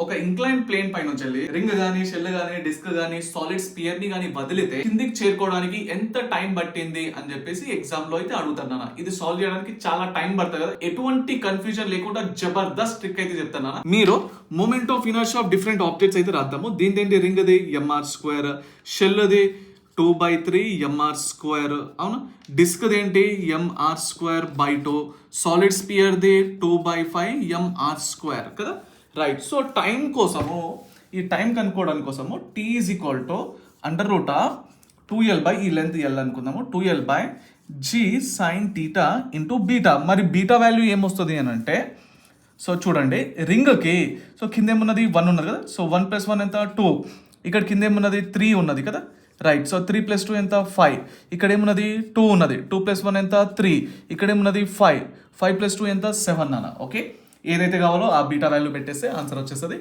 ఒక incline plane పైన వచ్చి రింగ్ గానీ షెల్ గానీ డిస్క్ గానీ సాలిడ్ స్పియర్ ని గానీ వదిలితే కిందికి చేరుకోవడానికి ఎంత టైం పట్టింది అని చెప్పేసి ఎగ్జామ్ లో అయితే అడుగుతాను. ఇది సాల్వ్ చేయడానికి చాలా టైం పడుతుంది కదా. ఎటువంటి కన్ఫ్యూజన్ లేకుండా జబర్దస్త్ ట్రిక్ అయితే చెప్తాను. మీరు moment of inertia of different objects అయితే రాద్దాము. దీని రింగ్ అది mr², షెల్ అది 2/3 mr², అవునా. డిస్క్ ఏంటి mr²/2, solid spear the 2/5 mr² కదా. రైట్. సో టైం కోసము, ఈ టైం కనుక్కోవడానికి కోసము t is equal to √2l by ఈ లెంత్ l అనుకుందాము, 2l by g sin θ into beta. మరి బీటా వాల్యూ ఏమొస్తుంది అని అంటే, సో చూడండి రింగ్కి, సో కింద ఏమున్నది 1 ఉన్నది కదా. సో 1 + 1 ఎంత 2, ఇక్కడ కింద ఏమున్నది 3 ఉన్నది కదా. రైట్. సో 3 + 2 ఎంత 5, ఇక్కడ ఏమున్నది 2 ఉన్నది, 2 + 1 ఎంత 3, ఇక్కడ ఏమున్నది 5, 5 + 2 ఎంత 7 అన్న. ఓకే, ఏదైతే కావాలో ఆ బీటా వాల్యూ పెట్టేస్తే ఆన్సర్ వచ్చేస్తుంది.